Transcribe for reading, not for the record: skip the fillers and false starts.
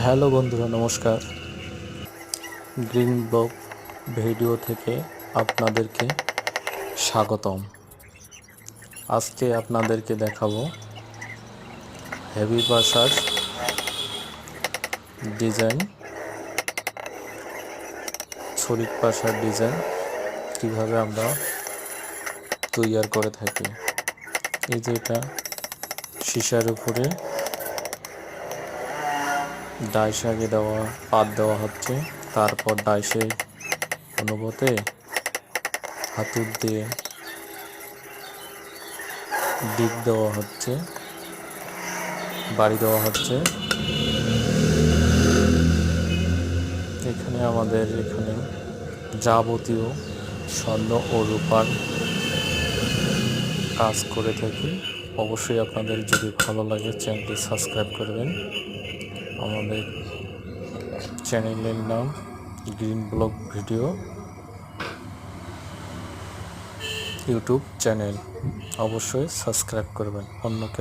Hello বন্ধুরা, নমস্কার। Green blog video থেকে আপনাদেরকে স্বাগতম। আজকে আপনাদেরকে দেখাবো হেভি বাসার ডিজাইন, ছড়ির পাশার ডিজাইন কিভাবে আমরা তৈরি করে থাকি। এই যে এটা সীসার উপরে ডাইস আগে দেওয়া পাত দেওয়া হচ্ছে, তারপর ডাইসের অনুপাতে হাতুড় দিয়ে দিক দেওয়া হচ্ছে, বাড়ি দেওয়া হচ্ছে। এখানে আমাদের এখানে যাবতীয় স্বর্ণ ও রূপার কাজ করে থাকি। অবশ্যই আপনাদের যদি ভালো লাগে চ্যানেলটি সাবস্ক্রাইব করবেন। আমাদের চ্যানেলের নাম green blog video YouTube channel, অবশ্যই সাবস্ক্রাইব করবেন। অন্যকে